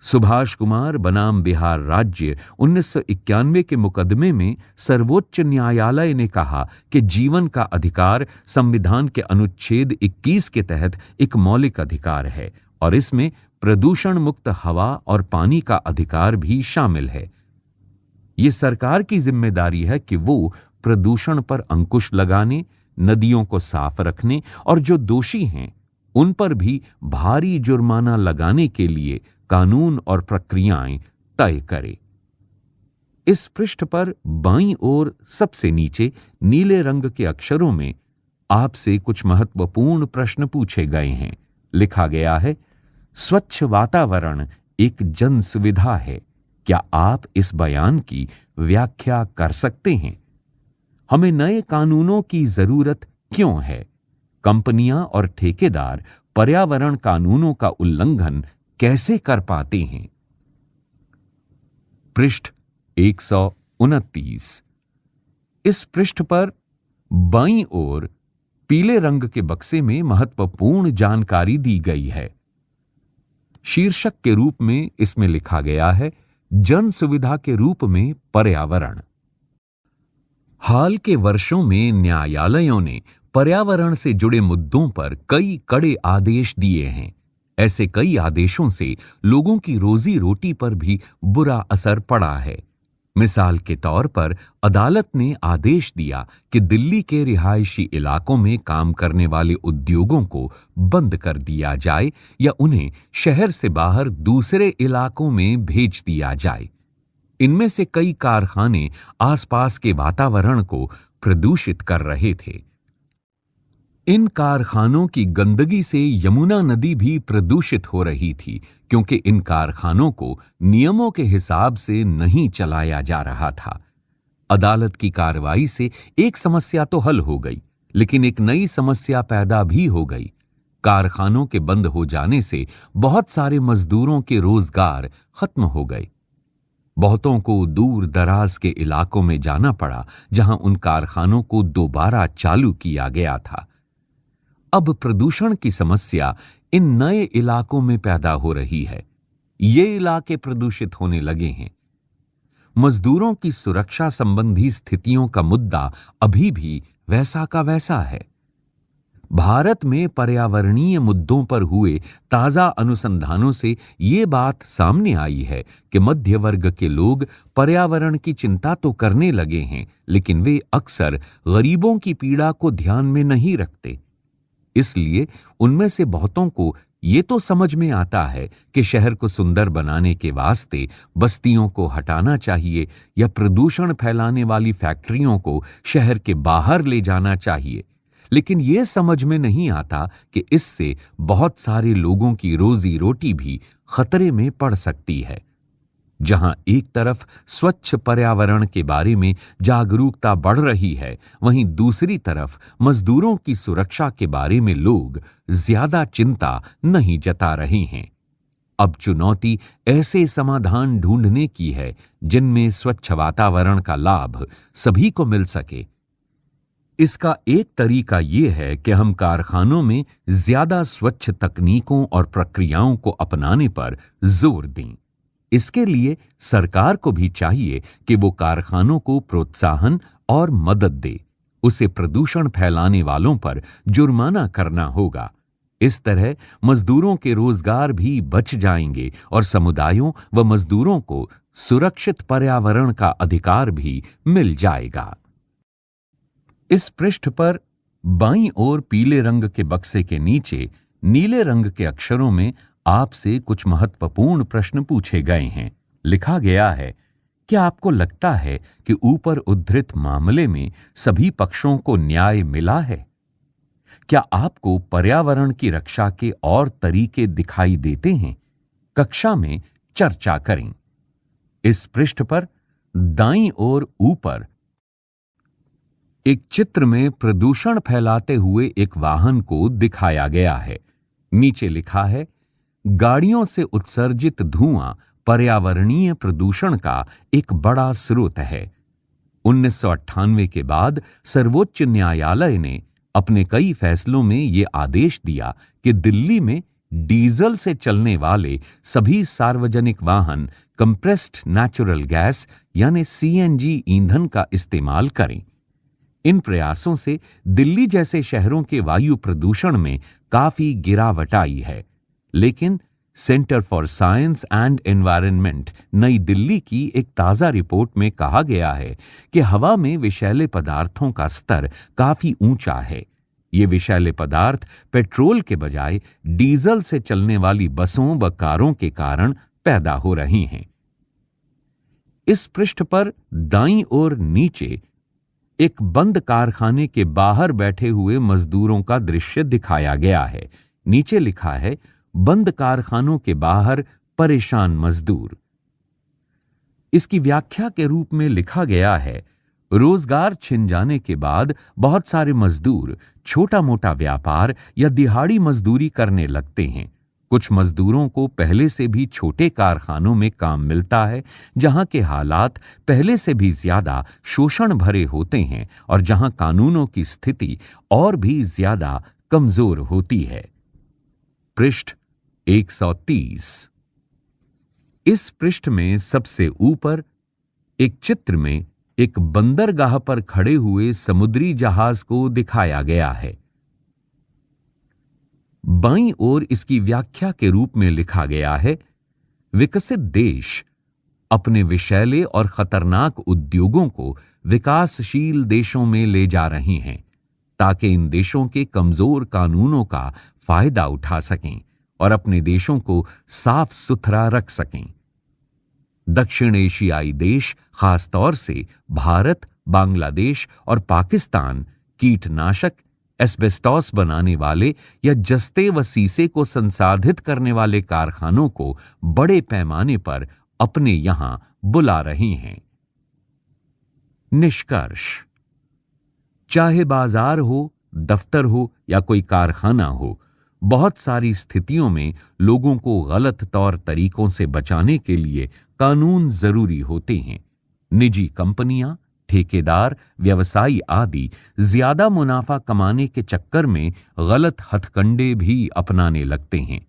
सुभाष कुमार बनाम बिहार राज्य 1991 के मुकदमे में सर्वोच्च न्यायालय ने कहा कि जीवन का अधिकार संविधान के अनुच्छेद 21 के तहत एक मौलिक अधिकार है और इसमें प्रदूषण मुक्त हवा और पानी का अधिकार भी शामिल है। ये सरकार की जिम्मेदारी है कि वो प्रदूषण पर अंकुश लगाने, नदियों को साफ रखने और जो दोषी हैं उन पर भी भारी जुर्माना लगाने के लिए कानून और प्रक्रियाएं तय करे। इस पृष्ठ पर बाईं ओर सबसे नीचे नीले रंग के अक्षरों में आपसे कुछ महत्वपूर्ण प्रश्न पूछे गए हैं। लिखा गया है, स्वच्छ वातावरण एक जन सुविधा है। क्या आप इस बयान की व्याख्या कर सकते हैं? हमें नए कानूनों की जरूरत क्यों है? कंपनियां और ठेकेदार पर्यावरण कानूनों का उल्लंघन कैसे कर पाते हैं? पृष्ठ 129। इस पृष्ठ पर बाईं ओर पीले रंग के बक्से में महत्वपूर्ण जानकारी दी गई है। शीर्षक के रूप में इसमें लिखा गया है, जन सुविधा के रूप में पर्यावरण। हाल के वर्षों में न्यायालयों ने पर्यावरण से जुड़े मुद्दों पर कई कड़े आदेश दिए हैं। ऐसे कई आदेशों से लोगों की रोजी रोटी पर भी बुरा असर पड़ा है। मिसाल के तौर पर अदालत ने आदेश दिया कि दिल्ली के रिहायशी इलाकों में काम करने वाले उद्योगों को बंद कर दिया जाए या उन्हें शहर से बाहर दूसरे इलाकों में भेज दिया जाए। इनमें से कई कारखाने आसपास के वातावरण को प्रदूषित कर रहे थे। इन कारखानों की गंदगी से यमुना नदी भी प्रदूषित हो रही थी क्योंकि इन कारखानों को नियमों के हिसाब से नहीं चलाया जा रहा था। अदालत की कार्रवाई से एक समस्या तो हल हो गई, लेकिन एक नई समस्या पैदा भी हो गई। कारखानों के बंद हो जाने से बहुत सारे मजदूरों के रोजगार खत्म हो गए। बहुतों को दूर दराज के इलाकों में जाना पड़ा जहां उन कारखानों को दोबारा चालू किया गया था। अब प्रदूषण की समस्या इन नए इलाकों में पैदा हो रही है। ये इलाके प्रदूषित होने लगे हैं। मजदूरों की सुरक्षा संबंधी स्थितियों का मुद्दा अभी भी वैसा का वैसा है। भारत में पर्यावरणीय मुद्दों पर हुए ताजा अनुसंधानों से ये बात सामने आई है कि मध्य वर्ग के लोग पर्यावरण की चिंता तो करने लगे हैं, लेकिन वे अक्सर गरीबों की पीड़ा को ध्यान में नहीं रखते। इसलिए उनमें से बहुतों को ये तो समझ में आता है कि शहर को सुंदर बनाने के वास्ते बस्तियों को हटाना चाहिए या प्रदूषण फैलाने वाली फैक्ट्रियों को शहर के बाहर ले जाना चाहिए, लेकिन यह समझ में नहीं आता कि इससे बहुत सारे लोगों की रोजी रोटी भी खतरे में पड़ सकती है। जहां एक तरफ स्वच्छ पर्यावरण के बारे में जागरूकता बढ़ रही है, वहीं दूसरी तरफ मजदूरों की सुरक्षा के बारे में लोग ज्यादा चिंता नहीं जता रहे हैं। अब चुनौती ऐसे समाधान ढूंढने की है जिनमें स्वच्छ वातावरण का लाभ सभी को मिल सके। इसका एक तरीका यह है कि हम कारखानों में ज्यादा स्वच्छ तकनीकों और प्रक्रियाओं को अपनाने पर जोर दें। इसके लिए सरकार को भी चाहिए कि वो कारखानों को प्रोत्साहन और मदद दे। उसे प्रदूषण फैलाने वालों पर जुर्माना करना होगा। इस तरह मजदूरों के रोजगार भी बच जाएंगे और समुदायों व मजदूरों को सुरक्षित पर्यावरण का अधिकार भी मिल जाएगा। इस पृष्ठ पर बाईं ओर पीले रंग के बक्से के नीचे नीले रंग के अक्षरों में आपसे कुछ महत्वपूर्ण प्रश्न पूछे गए हैं। लिखा गया है, क्या आपको लगता है कि ऊपर उद्धृत मामले में सभी पक्षों को न्याय मिला है? क्या आपको पर्यावरण की रक्षा के और तरीके दिखाई देते हैं? कक्षा में चर्चा करें। इस पृष्ठ पर दाईं ओर ऊपर एक चित्र में प्रदूषण फैलाते हुए एक वाहन को दिखाया गया है। नीचे लिखा है, गाड़ियों से उत्सर्जित धुआं पर्यावरणीय प्रदूषण का एक बड़ा स्रोत है। 1998 के बाद सर्वोच्च न्यायालय ने अपने कई फैसलों में ये आदेश दिया कि दिल्ली में डीजल से चलने वाले सभी सार्वजनिक वाहन कंप्रेस्ड नेचुरल गैस यानी सीएनजी ईंधन का इस्तेमाल करें। इन प्रयासों से दिल्ली जैसे शहरों के वायु प्रदूषण में काफी गिरावट आई है, लेकिन centre for science and environment नई दिल्ली की एक ताजा रिपोर्ट में कहा गया है कि हवा में विषैले पदार्थों का स्तर काफी ऊंचा है। ये विषैले पदार्थ पेट्रोल के बजाय डीजल से चलने वाली बसों व कारों के कारण पैदा हो रही हैं। इस पृष्ठ पर दाईं ओर नीचे एक बंद कारखाने के बाहर बैठे हुए मजदूरों का दृश्य दिखाया गया है। नीचे लिखा है, बंद कारखानों के बाहर परेशान मजदूर। इसकी व्याख्या के रूप में लिखा गया है, रोजगार छिन जाने के बाद बहुत सारे मजदूर छोटा मोटा व्यापार या दिहाड़ी मजदूरी करने लगते हैं। कुछ मजदूरों को पहले से भी छोटे कारखानों में काम मिलता है, जहां के हालात पहले से भी ज्यादा शोषण भरे होते हैं और जहां कानूनों की स्थिति और भी ज्यादा कमजोर होती है। पृष्ठ 130। इस पृष्ठ में सबसे ऊपर एक चित्र में एक बंदरगाह पर खड़े हुए समुद्री जहाज को दिखाया गया है। बाईं ओर इसकी व्याख्या के रूप में लिखा गया है, विकसित देश अपने विषैले और खतरनाक उद्योगों को विकासशील देशों में ले जा रही हैं ताकि इन देशों के कमजोर कानूनों का फायदा उठा सकें और अपने देशों को साफ सुथरा रख सकें। दक्षिण एशियाई देश, खासतौर से भारत, बांग्लादेश और पाकिस्तान कीटनाशक, एस्बेस्टॉस बनाने वाले या जस्ते व सीसे को संसाधित करने वाले कारखानों को बड़े पैमाने पर अपने यहां बुला रहे हैं। निष्कर्ष, चाहे बाजार हो, दफ्तर हो या कोई कारखाना हो, बहुत सारी स्थितियों में लोगों को गलत तौर तरीकों से बचाने के लिए कानून जरूरी होते हैं। निजी कंपनियां, ठेकेदार, व्यवसायी आदि ज्यादा मुनाफा कमाने के चक्कर में गलत हथकंडे भी अपनाने लगते हैं।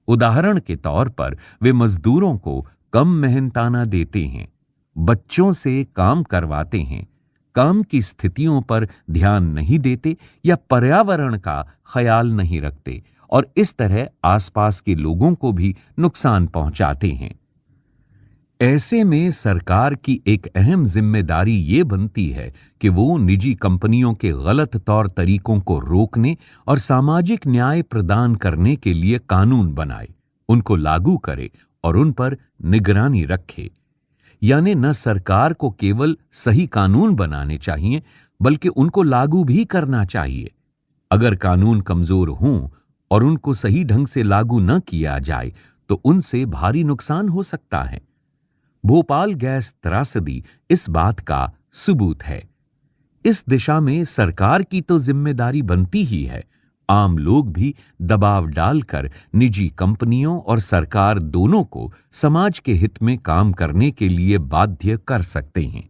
उदाहरण के तौर पर वे मजदूरों को कम मेहनताना देते हैं, बच्चों से काम करवाते हैं, काम की स्थितियों पर ध्यान नहीं देते या पर्यावरण का ख्याल नहीं रखते और इस तरह आसपास के लोगों को भी नुकसान पहुंचाते हैं। ऐसे में सरकार की एक अहम जिम्मेदारी ये बनती है कि वो निजी कंपनियों के गलत तौर तरीकों को रोकने और सामाजिक न्याय प्रदान करने के लिए कानून बनाए, उनको लागू करे और उन पर निगरानी रखे। यानी न सरकार को केवल सही कानून बनाने चाहिए बल्कि उनको लागू भी करना चाहिए। अगर कानून कमजोर हों और उनको सही ढंग से लागू न किया जाए तो उनसे भारी नुकसान हो सकता है। भोपाल गैस त्रासदी इस बात का सबूत है। इस दिशा में सरकार की तो जिम्मेदारी बनती ही है, आम लोग भी दबाव डालकर निजी कंपनियों और सरकार दोनों को समाज के हित में काम करने के लिए बाध्य कर सकते हैं।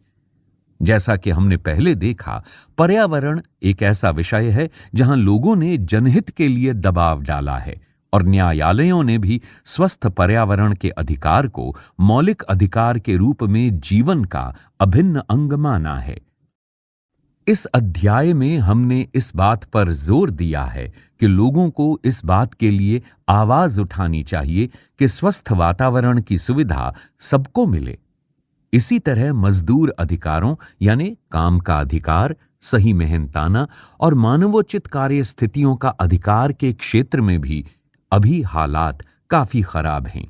जैसा कि हमने पहले देखा, पर्यावरण एक ऐसा विषय है जहां लोगों ने जनहित के लिए दबाव डाला है और न्यायालयों ने भी स्वस्थ पर्यावरण के अधिकार को मौलिक अधिकार के रूप में जीवन का अभिन्न अंग माना है। इस अध्याय में हमने इस बात पर जोर दिया है कि लोगों को इस बात के लिए आवाज उठानी चाहिए कि स्वस्थ वातावरण की सुविधा सबको मिले। इसी तरह मजदूर अधिकारों यानी काम का अधिकार, सही मेहनताना और मानवोचित कार्य स्थितियों का अधिकार के क्षेत्र में भी अभी हालात काफी खराब हैं।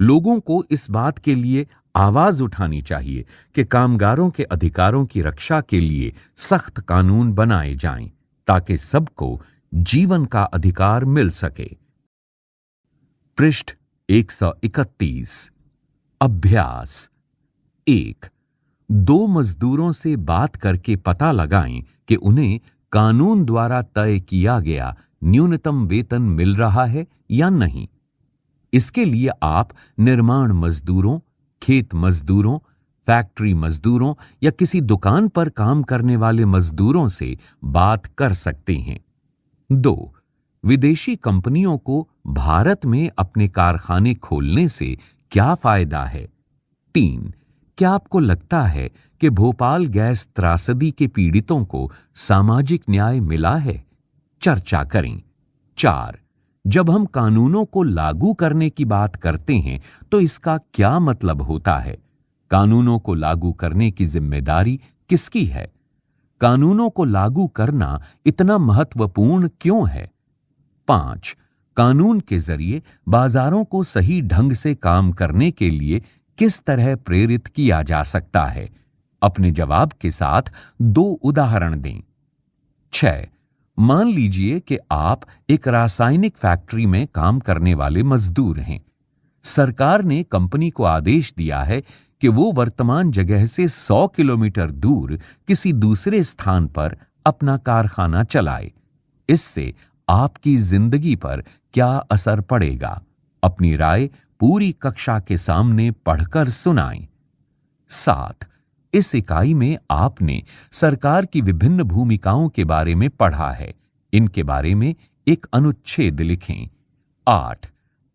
लोगों को इस बात के लिए आवाज उठानी चाहिए कि कामगारों के अधिकारों की रक्षा के लिए सख्त कानून बनाए जाएं ताकि सबको जीवन का अधिकार मिल सके। पृष्ठ 131। अभ्यास 1। दो मजदूरों से बात करके पता लगाएं कि उन्हें कानून द्वारा तय किया गया न्यूनतम वेतन मिल रहा है या नहीं। इसके लिए आप निर्माण मजदूरों, खेत मजदूरों, फैक्ट्री मजदूरों या किसी दुकान पर काम करने वाले मजदूरों से बात कर सकते हैं। 2। विदेशी कंपनियों को भारत में अपने कारखाने खोलने से क्या फायदा है। 3। क्या आपको लगता है कि भोपाल गैस त्रासदी के पीड़ितों को सामाजिक न्याय मिला है? चर्चा करें। 4। जब हम कानूनों को लागू करने की बात करते हैं तो इसका क्या मतलब होता है? कानूनों को लागू करने की जिम्मेदारी किसकी है? कानूनों को लागू करना इतना महत्वपूर्ण क्यों है? 5। कानून के जरिए बाजारों को सही ढंग से काम करने के लिए किस तरह प्रेरित किया जा सकता है? अपने जवाब के साथ 2 उदाहरण दें। 6। मान लीजिए कि आप एक रासायनिक फैक्ट्री में काम करने वाले मजदूर हैं। सरकार ने कंपनी को आदेश दिया है कि वो वर्तमान जगह से 100 किलोमीटर दूर किसी दूसरे स्थान पर अपना कारखाना चलाए। इससे आपकी जिंदगी पर क्या असर पड़ेगा? अपनी राय पूरी कक्षा के सामने पढ़कर सुनाएं। 7। इस इकाई में आपने सरकार की विभिन्न भूमिकाओं के बारे में पढ़ा है। इनके बारे में एक अनुच्छेद लिखें। 8।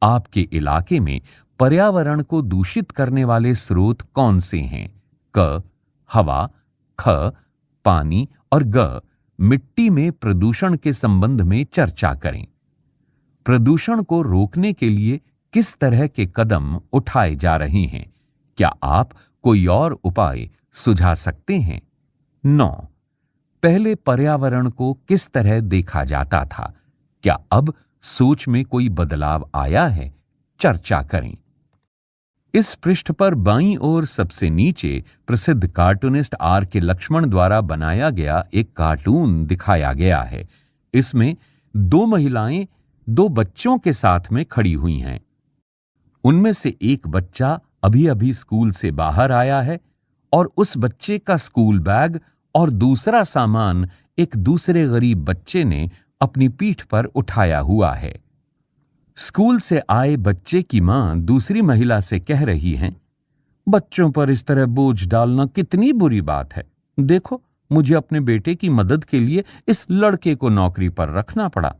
आपके इलाके में पर्यावरण को दूषित करने वाले स्रोत कौन से हैं? क हवा, ख पानी और ग मिट्टी में प्रदूषण के संबंध में चर्चा करें। प्रदूषण को रोकने के लिए किस तरह के कदम उठाए जा रहे हैं? क्या आप कोई और उपाय सुझा सकते हैं? 9। पहले पर्यावरण को किस तरह देखा जाता था? क्या अब सोच में कोई बदलाव आया है? चर्चा करें। इस पृष्ठ पर बाईं ओर सबसे नीचे प्रसिद्ध कार्टूनिस्ट आर के लक्ष्मण द्वारा बनाया गया एक कार्टून दिखाया गया है। इसमें 2 महिलाएं 2 बच्चों के साथ में खड़ी हुई हैं। उनमें से एक बच्चा अभी अभी स्कूल से बाहर आया है और उस बच्चे का स्कूल बैग और दूसरा सामान एक दूसरे गरीब बच्चे ने अपनी पीठ पर उठाया हुआ है। स्कूल से आए बच्चे की मां दूसरी महिला से कह रही है, बच्चों पर इस तरह बोझ डालना कितनी बुरी बात है। देखो, मुझे अपने बेटे की मदद के लिए इस लड़के को नौकरी पर रखना पड़ा।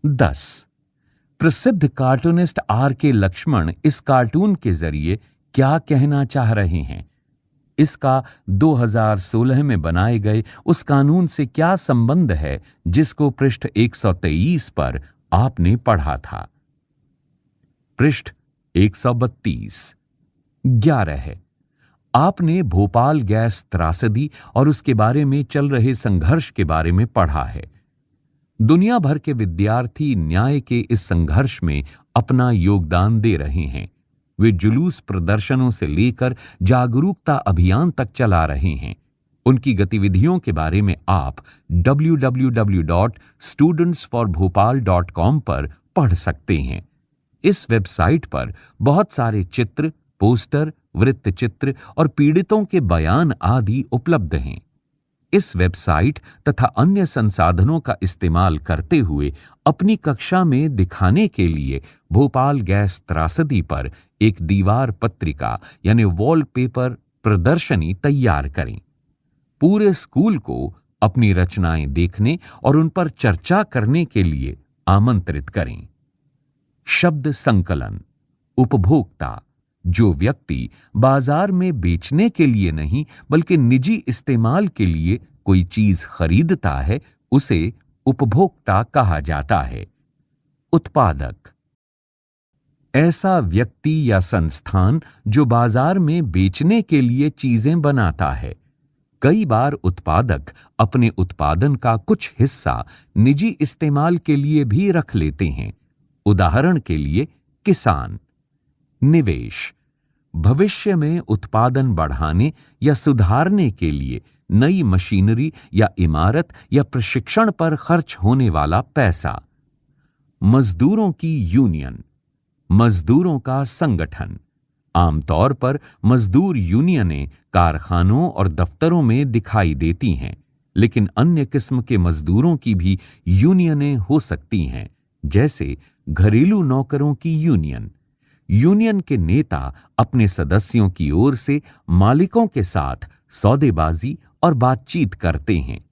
10। प्रसिद्ध कार्टूनिस्ट आर के लक्ष्मण इस कार्टून के जरिए क्या कहना चाह रहे हैं? इसका 2016 में बनाए गए उस कानून से क्या संबंध है जिसको पृष्ठ 123 पर आपने पढ़ा था? पृष्ठ 132। 11 आपने भोपाल गैस त्रासदी और उसके बारे में चल रहे संघर्ष के बारे में पढ़ा है। दुनिया भर के विद्यार्थी न्याय के इस संघर्ष में अपना योगदान दे रहे हैं। वे जुलूस प्रदर्शनों से लेकर जागरूकता अभियान तक चला रहे हैं। उनकी गतिविधियों के बारे में आप www.studentsforbhopal.com पर पढ़ सकते हैं। इस वेबसाइट पर बहुत सारे चित्र, पोस्टर, वृत्तचित्र और पीड़ितों के बयान आदि उपलब्ध हैं। इस वेबसाइट तथा अन्य संसाधनों का इस्तेमाल करते हुए अपनी कक्षा में दिखाने के लिए भोपाल गैस त्रासदी पर एक दीवार पत्रिका यानी वॉलपेपर प्रदर्शनी तैयार करें। पूरे स्कूल को अपनी रचनाएं देखने और उन पर चर्चा करने के लिए आमंत्रित करें। शब्द संकलन। उपभोक्ता, जो व्यक्ति बाजार में बेचने के लिए नहीं बल्कि निजी इस्तेमाल के लिए कोई चीज खरीदता है, उसे उपभोक्ता कहा जाता है। उत्पादक, ऐसा व्यक्ति या संस्थान जो बाजार में बेचने के लिए चीजें बनाता है। कई बार उत्पादक अपने उत्पादन का कुछ हिस्सा निजी इस्तेमाल के लिए भी रख लेते हैं। उदाहरण के लिए किसान। निवेश, भविष्य में उत्पादन बढ़ाने या सुधारने के लिए नई मशीनरी या इमारत या प्रशिक्षण पर खर्च होने वाला पैसा। मजदूरों की यूनियन, मजदूरों का संगठन। आमतौर पर मजदूर यूनियनें कारखानों और दफ्तरों में दिखाई देती हैं, लेकिन अन्य किस्म के मजदूरों की भी यूनियनें हो सकती हैं, जैसे घरेलू नौकरों की यूनियन। यूनियन के नेता अपने सदस्यों की ओर से मालिकों के साथ सौदेबाजी और बातचीत करते हैं।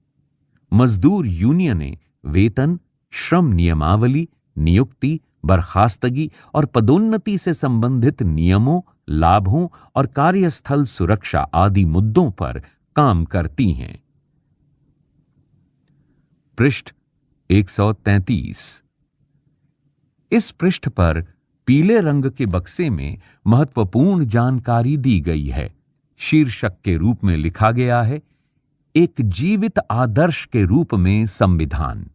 मजदूर यूनियनें वेतन, श्रम नियमावली, नियुक्ति, बर्खास्तगी और पदोन्नति से संबंधित नियमों, लाभों और कार्यस्थल सुरक्षा आदि मुद्दों पर काम करती हैं। पृष्ठ 133। इस पृष्ठ पर पीले रंग के बक्से में महत्वपूर्ण जानकारी दी गई है। शीर्षक के रूप में लिखा गया है, एक जीवित आदर्श के रूप में संविधान।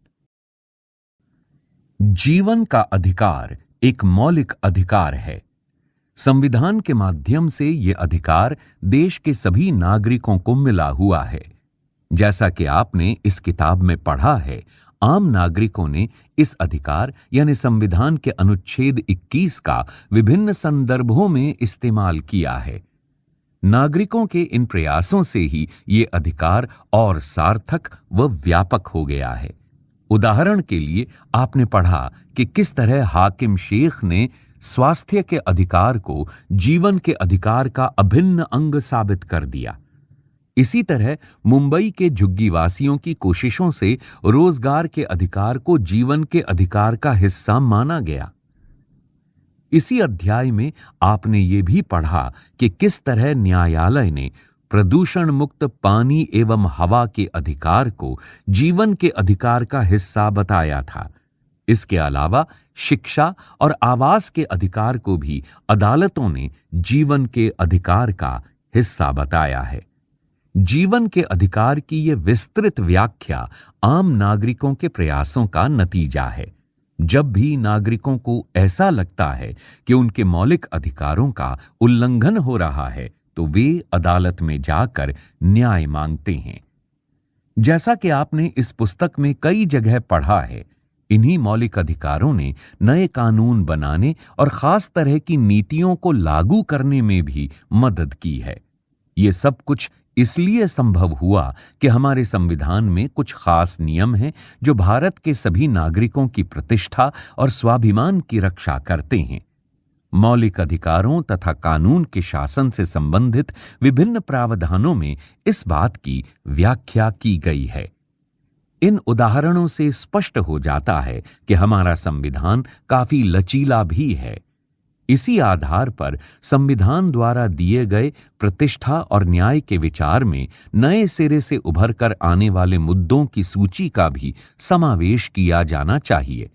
जीवन का अधिकार एक मौलिक अधिकार है। संविधान के माध्यम से यह अधिकार देश के सभी नागरिकों को मिला हुआ है। जैसा कि आपने इस किताब में पढ़ा है, आम नागरिकों ने इस अधिकार यानी संविधान के अनुच्छेद 21 का विभिन्न संदर्भों में इस्तेमाल किया है। नागरिकों के इन प्रयासों से ही ये अधिकार और सार्थक व व्यापक हो गया है। उदाहरण के लिए आपने पढ़ा कि किस तरह हाकिम शेख ने स्वास्थ्य के अधिकार को जीवन के अधिकार का अभिन्न अंग साबित कर दिया। इसी तरह मुंबई के झुग्गीवासियों की कोशिशों से रोजगार के अधिकार को जीवन के अधिकार का हिस्सा माना गया। इसी अध्याय में आपने ये भी पढ़ा कि किस तरह न्यायालय ने प्रदूषण मुक्त पानी एवं हवा के अधिकार को जीवन के अधिकार का हिस्सा बताया था। इसके अलावा शिक्षा और आवास के अधिकार को भी अदालतों ने जीवन के अधिकार का हिस्सा बताया है। जीवन के अधिकार की यह विस्तृत व्याख्या आम नागरिकों के प्रयासों का नतीजा है। जब भी नागरिकों को ऐसा लगता है कि उनके मौलिक अधिकारों का उल्लंघन हो रहा है, तो वे अदालत में जाकर न्याय मांगते हैं। जैसा कि आपने इस पुस्तक में कई जगह पढ़ा है, इन्हीं मौलिक अधिकारों ने नए कानून बनाने और खास तरह की नीतियों को लागू करने में भी मदद की है। ये सब कुछ इसलिए संभव हुआ कि हमारे संविधान में कुछ खास नियम हैं जो भारत के सभी नागरिकों की प्रतिष्ठा और स्वाभिमान की रक्षा करते हैं। मौलिक अधिकारों तथा कानून के शासन से संबंधित विभिन्न प्रावधानों में इस बात की व्याख्या की गई है। इन उदाहरणों से स्पष्ट हो जाता है कि हमारा संविधान काफी लचीला भी है। इसी आधार पर संविधान द्वारा दिए गए प्रतिष्ठा और न्याय के विचार में नए सिरे से उभर कर आने वाले मुद्दों की सूची का भी समावेश किया जाना चाहिए।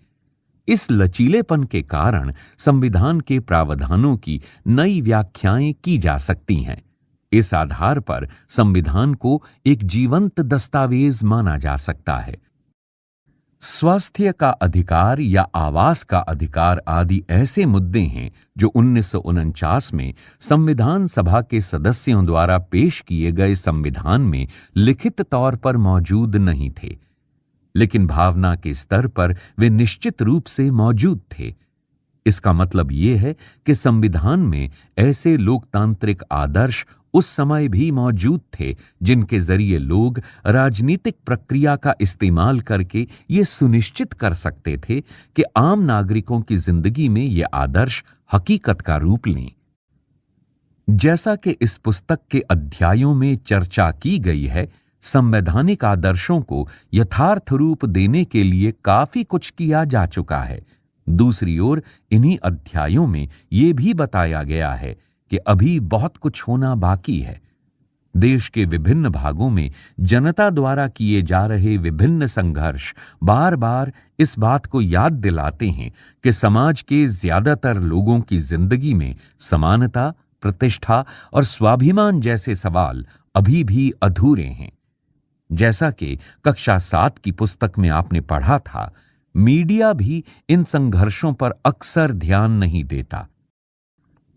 इस लचीलेपन के कारण संविधान के प्रावधानों की नई व्याख्याएं की जा सकती हैं। इस आधार पर संविधान को एक जीवंत दस्तावेज माना जा सकता है। स्वास्थ्य का अधिकार या आवास का अधिकार आदि ऐसे मुद्दे हैं जो 1949 में संविधान सभा के सदस्यों द्वारा पेश किए गए संविधान में लिखित तौर पर मौजूद नहीं थे, लेकिन भावना के स्तर पर वे निश्चित रूप से मौजूद थे। इसका मतलब ये है कि संविधान में ऐसे लोकतांत्रिक आदर्श उस समय भी मौजूद थे जिनके जरिए लोग राजनीतिक प्रक्रिया का इस्तेमाल करके ये सुनिश्चित कर सकते थे कि आम नागरिकों की जिंदगी में ये आदर्श हकीकत का रूप लें। जैसा कि इस पुस्तक के अध्यायों में चर्चा की गई है, संवैधानिक आदर्शों को यथार्थ रूप देने के लिए काफी कुछ किया जा चुका है। दूसरी ओर इन्हीं अध्यायों में ये भी बताया गया है कि अभी बहुत कुछ होना बाकी है। देश के विभिन्न भागों में जनता द्वारा किए जा रहे विभिन्न संघर्ष बार बार इस बात को याद दिलाते हैं कि समाज के ज्यादातर लोगों की जिंदगी में समानता, प्रतिष्ठा और स्वाभिमान जैसे सवाल अभी भी अधूरे हैं। जैसा कि कक्षा 7 की पुस्तक में आपने पढ़ा था, मीडिया भी इन संघर्षों पर अक्सर ध्यान नहीं देता।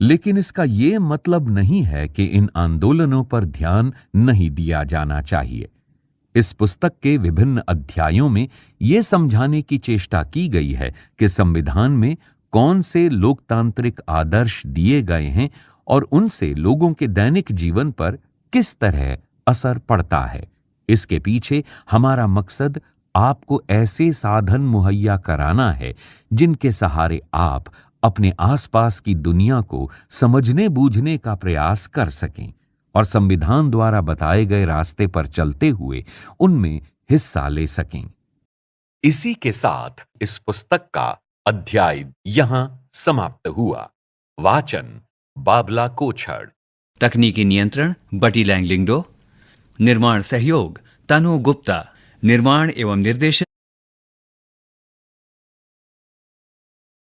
लेकिन इसका ये मतलब नहीं है कि इन आंदोलनों पर ध्यान नहीं दिया जाना चाहिए। इस पुस्तक के विभिन्न अध्यायों में ये समझाने की चेष्टा की गई है कि संविधान में कौन से लोकतांत्रिक आदर्श दिए गए हैं और उनसे लोगों के दैनिक जीवन पर किस तरह असर पड़ता है। इसके पीछे हमारा मकसद आपको ऐसे साधन मुहैया कराना है जिनके सहारे आप अपने आसपास की दुनिया को समझने बूझने का प्रयास कर सकें और संविधान द्वारा बताए गए रास्ते पर चलते हुए उनमें हिस्सा ले सकें। इसी के साथ इस पुस्तक का अध्याय यहां समाप्त हुआ। वाचन बाबला कोछड़। तकनीकी नियंत्रण बटी लैंगलिंगडो। निर्माण सहयोग तनु गुप्ता। निर्माण एवं निर्देशन